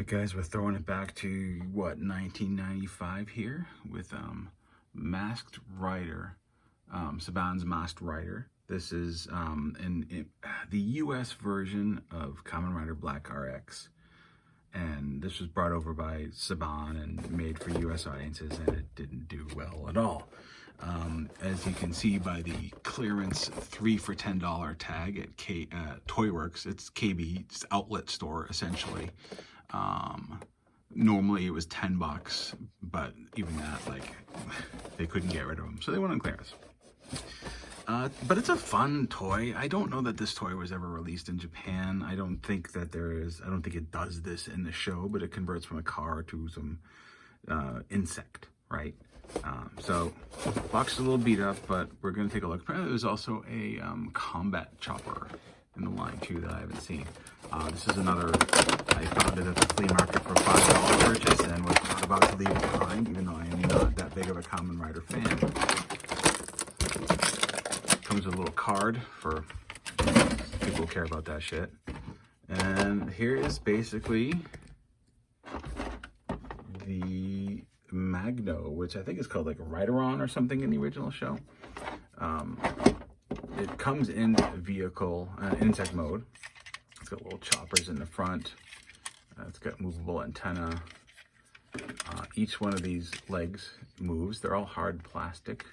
Alright guys, we're throwing it back to, what, 1995 here with Masked Rider, Saban's Masked Rider. This is the US version of Kamen Rider Black RX. And this was brought over by Saban and made for US audiences, and it didn't do well at all. As you can see by the clearance 3 for $10 tag at Toyworks, it's KB's outlet store essentially. Normally it was $10, but even that, like, they couldn't get rid of them, so they went on clearance. But it's a fun toy. I don't know that this toy was ever released in Japan. I don't think it does this in the show, but it converts from a car to some insect, right? So box is a little beat up, but we're going to take a look. Apparently there's also a combat chopper in the line too that I haven't seen. This is another, I found it at the flea market for $5 purchase and was not about to leave it behind, even though I am not that big of a Kamen Rider fan. Comes with a little card for people who care about that shit. And here is basically the Magno, which I think is called like Ridoron or something in the original show. It comes in vehicle, insect mode. It's got little choppers in the front. It's got movable antenna. Each one of these legs moves. They're all hard plastic,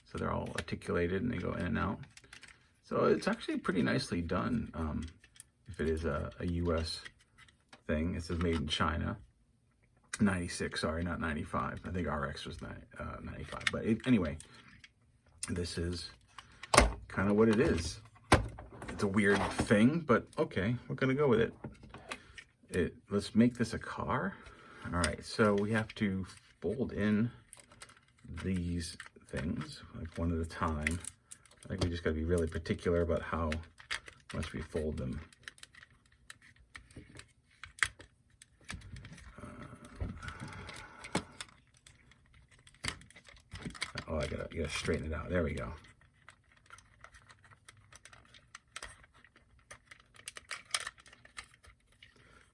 so they're all articulated and they go in and out. So it's actually pretty nicely done. If it is a US thing, it says made in China. 96, sorry, not 95. I think RX was 95. But anyway, this is kind of what it is. It's a weird thing, but okay, we're gonna go with it. Let's make this a car. All right, so we have to fold in these things like one at a time. I think we just gotta be really particular about how much we fold them. Oh, I gotta straighten it out. There we go.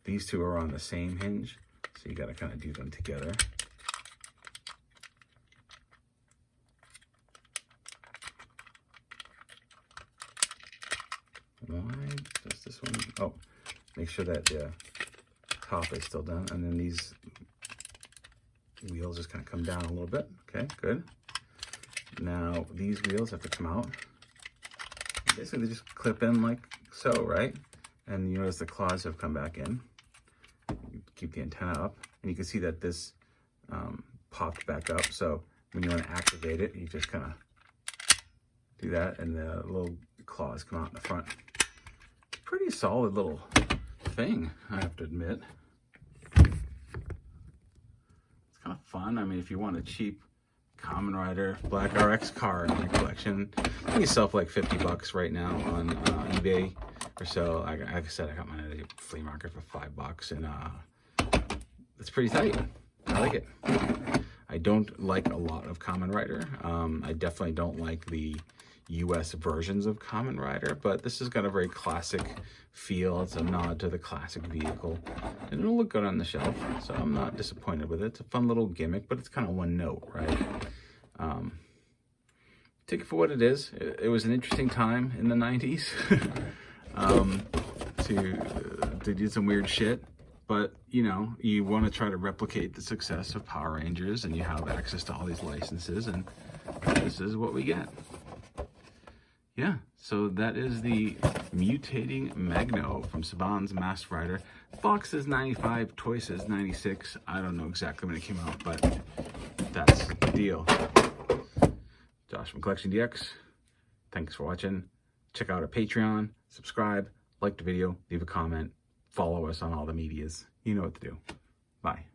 These two are on the same hinge, so you gotta kind of do them together. Why does this one? Oh, make sure that the top is still done, and then these wheels just kind of come down a little bit. Okay, good. Now these wheels have to come out. Basically, they just clip in like so, right? And you notice the claws have come back in. You keep the antenna up, and you can see that this popped back up. So when you want to activate it, you just kind of do that, and the little claws come out in the front. Pretty solid little thing, I have to admit. It's kind of fun. I mean, if you want a cheap Kamen Rider Black RX car in your collection, you can sell for like $50 right now on eBay or so. Like I said, I got mine at a flea market for $5, and it's pretty tight. I like it. I don't like a lot of Kamen Rider. I definitely don't like the US versions of Kamen Rider, but this has got a very classic feel. It's a nod to the classic vehicle, and it'll look good on the shelf, so I'm not disappointed with it. It's a fun little gimmick, but it's kind of one note, right? Take it for what it is. It was an interesting time in the 90s to do some weird shit, but you know, you want to try to replicate the success of Power Rangers, and you have access to all these licenses, and this is what we get. Yeah, so that is the Mutating Magno from Saban's Masked Rider. Box is 95, toy says 96. I don't know exactly when it came out, but that's the deal. Josh from CollectionDX. Thanks for watching. Check out our Patreon, subscribe, like the video, leave a comment, follow us on all the medias. You know what to do. Bye.